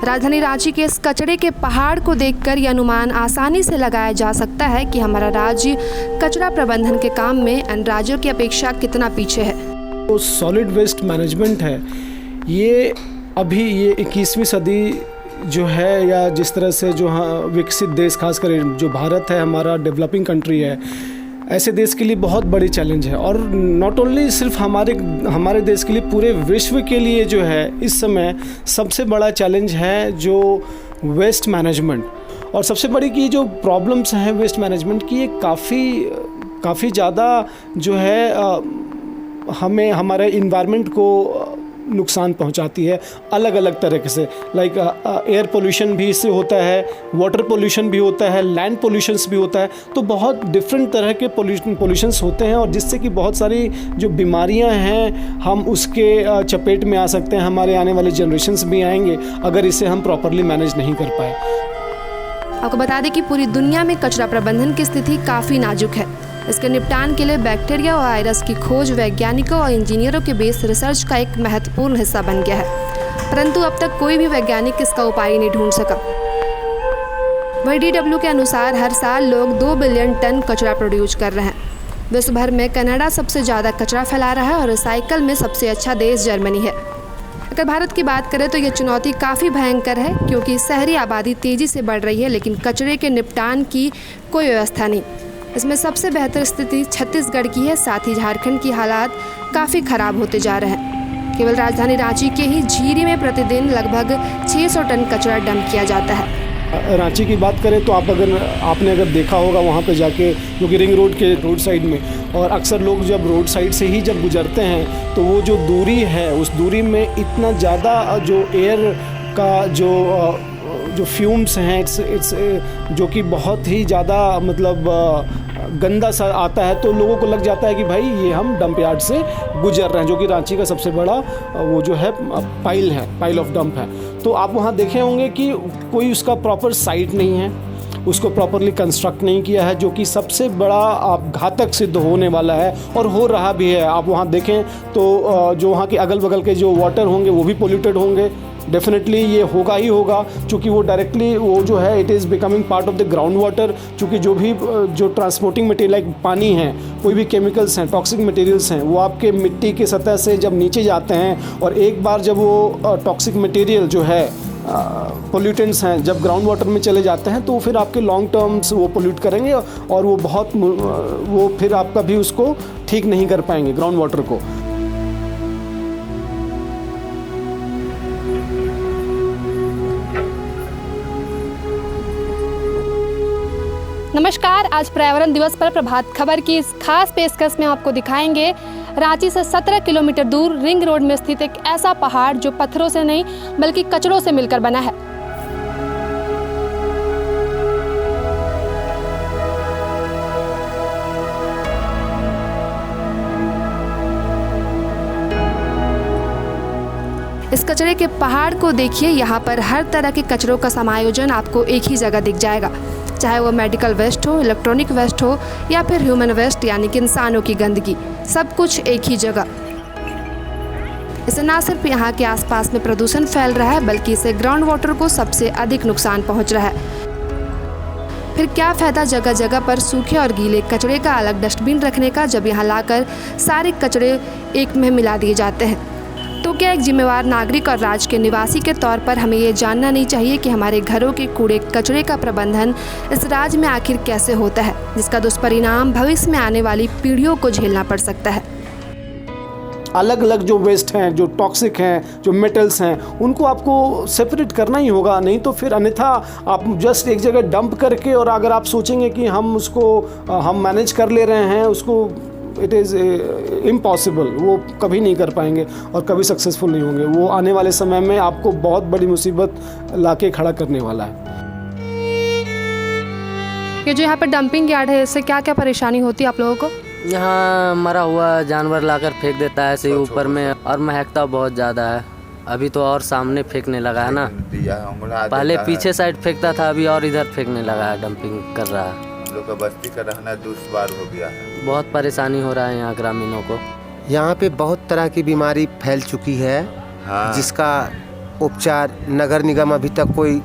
राजधानी रांची के इस कचरे के पहाड़ को देखकर ये अनुमान आसानी से लगाया जा सकता है कि हमारा राज्य कचरा प्रबंधन के काम में अन्य राज्यों की अपेक्षा कितना पीछे है। तो सॉलिड वेस्ट मैनेजमेंट है ये अभी ये 21वीं सदी जो है, या जिस तरह से जो विकसित देश, खासकर जो भारत है हमारा डेवलपिंग कंट्री है, ऐसे देश के लिए बहुत बड़ी चैलेंज है। और नॉट ओनली सिर्फ हमारे देश के लिए, पूरे विश्व के लिए जो है इस समय सबसे बड़ा चैलेंज है जो वेस्ट मैनेजमेंट। और सबसे बड़ी की जो प्रॉब्लम्स हैं वेस्ट मैनेजमेंट की, ये काफ़ी ज़्यादा जो है हमें हमारे इन्वायरमेंट को नुकसान पहुंचाती है अलग अलग तरीके से। लाइक एयर पोल्यूशन भी इससे होता है, वाटर पोल्यूशन भी होता है, लैंड पोल्यूशंस भी होता है। तो बहुत डिफरेंट तरह के पोल्यूशंस होते हैं और जिससे कि बहुत सारी जो बीमारियां हैं हम उसके चपेट में आ सकते हैं। हमारे आने वाले जनरेशन्स भी आएंगे अगर इसे हम प्रॉपरली मैनेज नहीं कर पाए। आपको बता दें कि पूरी दुनिया में कचरा प्रबंधन की स्थिति काफ़ी नाजुक है। इसके निपटान के लिए बैक्टीरिया और वायरस की खोज वैज्ञानिकों और इंजीनियरों के बीच रिसर्च का एक महत्वपूर्ण हिस्सा बन गया है, परंतु अब तक कोई भी वैज्ञानिक इसका उपाय नहीं ढूंढ सका। वही DW के अनुसार हर साल लोग 2 बिलियन टन कचरा प्रोड्यूस कर रहे हैं। विश्व भर में कनाडा सबसे ज़्यादा कचरा फैला रहा है और रिसाइकल में सबसे अच्छा देश जर्मनी है। अगर भारत की बात करें तो यह चुनौती काफ़ी भयंकर है, क्योंकि शहरी आबादी तेज़ी से बढ़ रही है लेकिन कचरे के निपटान की कोई व्यवस्था नहीं। इसमें सबसे बेहतर स्थिति छत्तीसगढ़ की है, साथ ही झारखंड की हालात काफ़ी ख़राब होते जा रहे हैं। केवल राजधानी रांची के ही झीरी में प्रतिदिन लगभग 600 टन कचरा डंप किया जाता है। रांची की बात करें तो आपने अगर देखा होगा वहाँ पे जाके, क्योंकि रिंग रोड के रोड साइड में, और अक्सर लोग जब रोड साइड से ही जब गुजरते हैं तो वो जो दूरी है उस दूरी में इतना ज़्यादा जो एयर का जो फ्यूम्स हैं इट्स जो कि बहुत ही ज़्यादा मतलब गंदा सा आता है। तो लोगों को लग जाता है कि भाई ये हम डंप यार्ड से गुजर रहे हैं, जो कि रांची का सबसे बड़ा वो जो है पाइल ऑफ डंप है। तो आप वहाँ देखे होंगे कि कोई उसका प्रॉपर साइट नहीं है, उसको प्रॉपरली कंस्ट्रक्ट नहीं किया है, जो कि सबसे बड़ा घातक सिद्ध होने वाला है और हो रहा भी है। आप वहाँ देखें तो जो वहाँ के अगल बगल के जो वाटर होंगे वो भी पोल्यूटेड होंगे। डेफिनेटली ये होगा ही होगा, क्योंकि वो डायरेक्टली वो जो है it is becoming part of the ground water. क्योंकि जो ट्रांसपोर्टिंग मटेरियल लाइक पानी है, कोई भी केमिकल्स हैं, टॉक्सिक मटेरियल्स हैं, वो आपके मिट्टी की सतह से जब नीचे जाते हैं और एक बार जब वो टॉक्सिक मटेरियल जो है पोल्यूटेंट्स हैं जब ग्राउंड वाटर में चले जाते हैं तो फिर आपके लॉन्ग टर्म्स वो पोल्यूट करेंगे और वो फिर आप कभी उसको ठीक नहीं कर पाएंगे ग्राउंड वाटर को। नमस्कार, आज पर्यावरण दिवस पर प्रभात खबर की इस खास पेशकश में आपको दिखाएंगे रांची से 17 किलोमीटर दूर रिंग रोड में स्थित एक ऐसा पहाड़ जो पत्थरों से नहीं बल्कि कचरों से मिलकर बना है। इस कचरे के पहाड़ को देखिए, यहाँ पर हर तरह के कचरों का समायोजन आपको एक ही जगह दिख जाएगा, चाहे वो मेडिकल वेस्ट हो, इलेक्ट्रॉनिक वेस्ट हो या फिर ह्यूमन वेस्ट यानी कि इंसानों की गंदगी, सब कुछ एक ही जगह। इससे ना सिर्फ यहाँ के आसपास में प्रदूषण फैल रहा है बल्कि इससे ग्राउंड वाटर को सबसे अधिक नुकसान पहुँच रहा है। फिर क्या फ़ायदा जगह जगह पर सूखे और गीले कचरे का अलग डस्टबिन रखने का, जब यहाँ लाकर सारे कचरे एक में मिला दिए जाते हैं। तो क्या एक जिम्मेवार नागरिक और राज्य के निवासी के तौर पर हमें ये जानना नहीं चाहिए कि हमारे घरों के कूड़े कचरे का प्रबंधन इस राज्य में आखिर कैसे होता है, जिसका दुष्परिणाम भविष्य में आने वाली पीढ़ियों को झेलना पड़ सकता है। अलग अलग जो वेस्ट हैं, जो टॉक्सिक हैं, जो मेटल्स हैं, उनको आपको सेपरेट करना ही होगा, नहीं तो फिर अन्यथा आप जस्ट एक जगह डंप करके और अगर आप सोचेंगे कि हम मैनेज कर ले रहे हैं उसको, इट इज़ इम्पॉसिबल। वो कभी नहीं कर पाएंगे और कभी सक्सेसफुल नहीं होंगे। वो आने वाले समय में आपको बहुत बड़ी मुसीबत लाके खड़ा करने वाला है। ये जो यहाँ पर डंपिंग यार्ड है, इससे क्या क्या परेशानी होती है आप लोगों को? यहाँ मरा हुआ जानवर लाकर फेंक देता है ऐसे ऊपर में, और महकता बहुत ज़्यादा है। अभी तो और सामने फेंकने लगा है ना, पहले पीछे साइड फेंकता था, अभी और इधर फेंकने लगा है, डंपिंग कर रहा है। लोग का बस्ती का रहना दुश्वार हो गया है, बहुत परेशानी हो रहा है यहाँ ग्रामीणों को। यहाँ पे बहुत तरह की बीमारी फैल चुकी है, हाँ। जिसका उपचार नगर निगम अभी तक कोई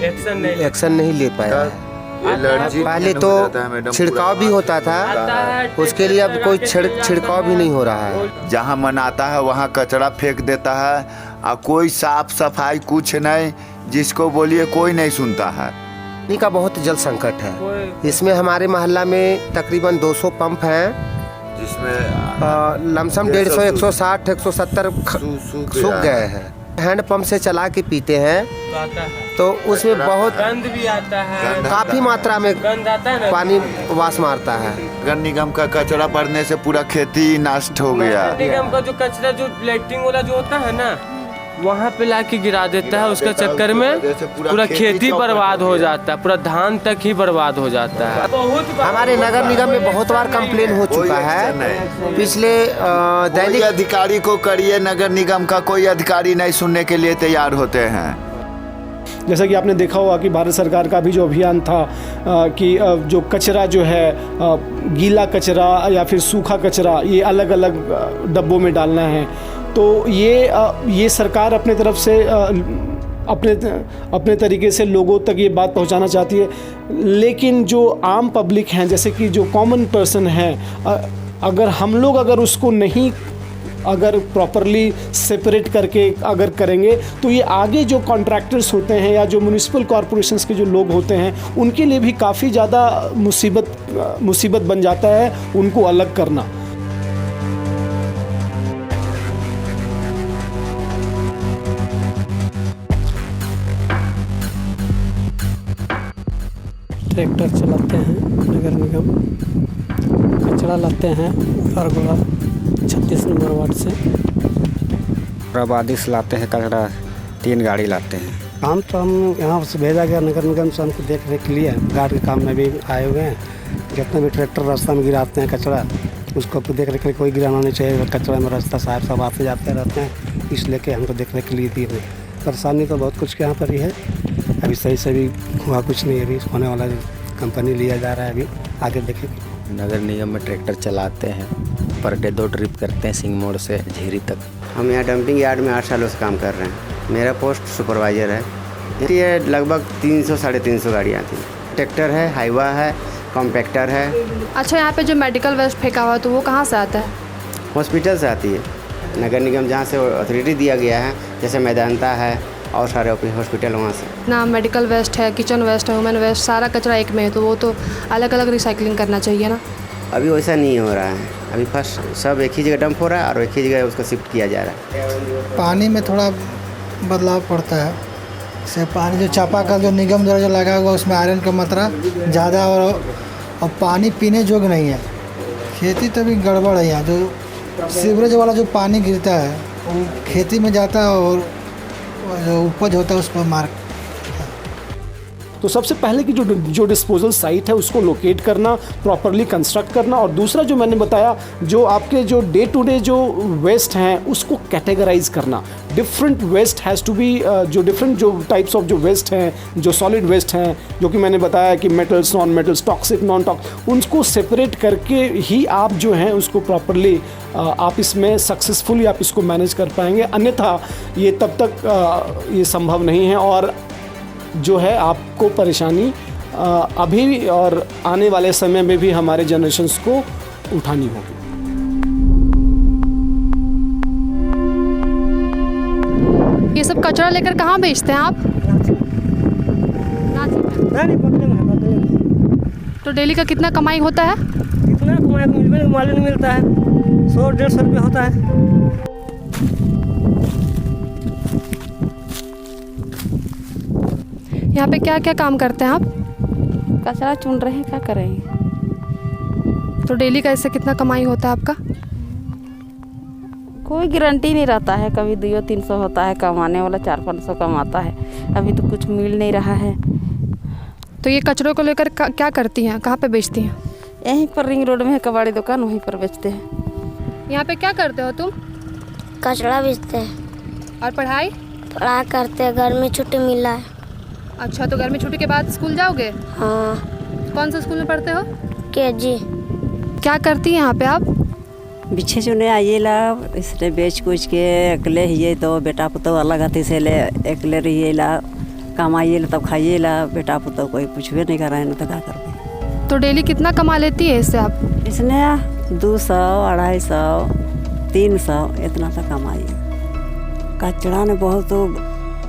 एक्शन नहीं ले पाया है। एलर्जी पहले तो छिड़काव भी होता था, उसके लिए अब कोई छिड़काव भी नहीं हो रहा है। जहाँ मन आता है वहाँ कचरा फेंक देता है और कोई साफ सफाई कुछ नहीं, जिसको बोलिए कोई नहीं सुनता है। पानी का बहुत जल संकट है। इसमें हमारे मोहल्ला में तकरीबन 200 पंप हैं, जिसमें लमसम 150, 160, 170 सूख गए हैं। हैंड पंप से चला के पीते हैं तो उसमें बहुत गंद भी आता है, काफी मात्रा में गंद आता है, पानी वास मारता है। नगर निगम का कचरा पड़ने से पूरा खेती नष्ट हो गया। निगम का जो कचरा जो लेटरिंग वाला जो होता है ना, वहाँ पे लाके गिरा देता है। उसके चक्कर में पूरा खेती बर्बाद हो जाता है, पूरा धान तक ही बर्बाद हो जाता है। बहुत हमारे नगर निगम में बहुत बार कंप्लेन हो चुका है। पिछले दैनिक अधिकारी को करिए, नगर निगम का कोई अधिकारी नहीं सुनने के लिए तैयार होते हैं। जैसा कि आपने देखा होगा कि भारत सरकार का भी जो अभियान था कि जो कचरा जो है गीला कचरा या फिर सूखा कचरा ये अलग अलग डब्बों में डालना है। तो ये सरकार अपने तरफ से अपने तरीके से लोगों तक ये बात पहुंचाना चाहती है, लेकिन जो आम पब्लिक हैं, जैसे कि जो कॉमन पर्सन हैं, अगर हम लोग अगर उसको नहीं अगर प्रॉपरली सेपरेट करके अगर करेंगे तो ये आगे जो कॉन्ट्रैक्टर्स होते हैं या जो म्यूनिसिपल कॉरपोरेशंस के जो लोग होते हैं उनके लिए भी काफ़ी ज़्यादा मुसीबत बन जाता है उनको अलग करना। ट्रैक्टर चलाते हैं नगर निगम, कचरा लाते हैं खरगोड़ा 36 नंबर वार्ड से। आबादी से लाते हैं कचरा, 3 गाड़ी लाते हैं। काम तो हम यहाँ से भेजा गया नगर निगम से, हमको देख रेख के लिए गार्ड के काम में भी आए हुए हैं। जितने भी ट्रैक्टर रास्ता में गिराते हैं कचरा, उसको देख रेख के कोई गिराना नहीं चाहिए। कचरा में रास्ता साहब सब आते जाते रहते हैं, इसलिए के हमको देख रेख के लिए दिए नहीं। परेशानी तो बहुत कुछ के यहाँ पर ही है। अभी सही से भी हुआ कुछ नहीं, अभी होने वाला कंपनी लिया जा रहा है, अभी आगे देखेंगे। नगर निगम में ट्रैक्टर चलाते हैं, पर डे 2 ट्रिप करते हैं सिंह मोड़ से झीरी तक। हम यहाँ डंपिंग यार्ड में 8 सालों से काम कर रहे हैं। मेरा पोस्ट सुपरवाइज़र है। ये लगभग 300 साढ़े 300 गाड़ियाँ थी। ट्रैक्टर है, हाईवा है, कॉम्पैक्टर है। अच्छा, यहाँ पे जो मेडिकल वेस्ट फेंका हुआ है तो वो कहाँ से आता है? हॉस्पिटल से आती है। नगर निगम जहाँ से अथॉरिटी दिया गया है, जैसे मैदानता है और सारे हॉस्पिटल वहाँ से ना। मेडिकल वेस्ट है, किचन वेस्ट है, ह्यूमन वेस्ट, सारा कचरा एक में है, तो वो तो अलग अलग रिसाइकलिंग करना चाहिए ना। अभी वैसा नहीं हो रहा है। अभी फर्स्ट सब एक ही जगह डंप हो रहा है और एक ही जगह उसको शिफ्ट किया जा रहा है। पानी में थोड़ा बदलाव पड़ता है। से पानी जो चापाकल जो निगम द्वारा जो लगा हुआ उसमें आयरन का मात्रा ज़्यादा और पानी पीने योग्य नहीं है। खेती तो भी गड़बड़ है। यहाँ जो सीवरेज वाला जो पानी गिरता है वो खेती में जाता है और जो उपज होता है उस पर मार। तो सबसे पहले की जो डिस्पोजल साइट है उसको लोकेट करना, प्रॉपरली कंस्ट्रक्ट करना, और दूसरा जो मैंने बताया जो आपके जो डे टू डे जो वेस्ट हैं उसको कैटेगराइज करना। Different waste has to be जो डिफरेंट जो टाइप्स ऑफ जो वेस्ट हैं, जो सॉलिड वेस्ट हैं, जो कि मैंने बताया कि metals, non metals, toxic, non toxic, उनको सेपरेट करके ही आप जो हैं उसको प्रॉपरली आप इसमें सक्सेसफुली आप इसको मैनेज कर पाएंगे। अन्यथा ये तब तक ये संभव नहीं है और जो है आपको परेशानी अभी और आने वाले समय में भी हमारे जनरेशन्स को उठानी होगी। ये सब कचरा लेकर कहाँ बेचते हैं आप? तो डेली का कितना कमाई होता है? कितना कमाई मालूम मिलता है, 100-150 रुपये होता है। यहाँ पे क्या क्या काम करते हैं आप? कचरा चुन रहे हैं, क्या करेंगे। तो डेली का इससे कितना कमाई होता है आपका? कोई गारंटी नहीं रहता है, कभी 200-300 होता है, कमाने वाला 400-500 कमाता है। अभी तो कुछ मिल नहीं रहा है। तो ये कचरों को लेकर क्या करती हैं, कहाँ पे बेचती हैं? यहीं पर रिंग रोड में है कबाड़ी दुकान, वहीं पर बेचते हैं। यहाँ पे क्या करते हो तुम? कचरा बेचते हैं। और पढ़ाई? पढ़ाई करते हैं, घर में छुट्टी मिला है। अच्छा, तो गर्मी छुट्टी के बाद स्कूल जाओगे? हाँ। कौन सा स्कूल में पढ़ते हो? KG। क्या करती हैं यहाँ पे आप? पीछे चुने आइए ला इसने बेच कुछ के अकेले ही तो बेटा पुतो अलग हाथी से ले अकेले रहिए ला कमाइए ला तब खाइए ला बेटा पुतो कोई पूछ भी नहीं कर रहा है ना तो क्या कर। तो डेली कितना कमा लेती है इससे आप? इसने 200 250 300 इतना तो कमाई। कचड़ा ने बहुत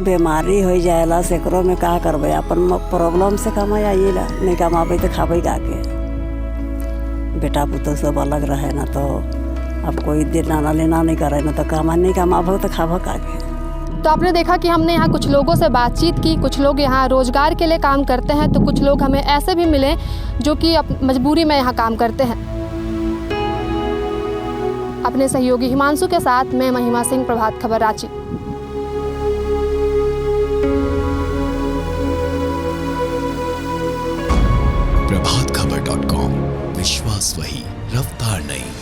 बीमारी हो जाएला सेकड़ों में का करबे अपन प्रॉब्लम से कमाई आइएला नहीं कमाबे तो खाबे का के बेटा पुतो सब अलग रहे ना तो अब कोई देना लेना नहीं करे ना तो कमा नहीं कमाबो तो खाबो का के। तो आपने देखा कि हमने यहाँ कुछ लोगों से बातचीत की, कुछ लोग यहाँ रोजगार के लिए काम करते हैं तो कुछ लोग हमें ऐसे भी मिले जो कि मजबूरी में यहाँ काम करते हैं। अपने सहयोगी हिमांशु के साथ मैं महिमा सिंह, प्रभात खबर रांची। प्रभातखबर.com, विश्वास वही, रफ्तार नहीं।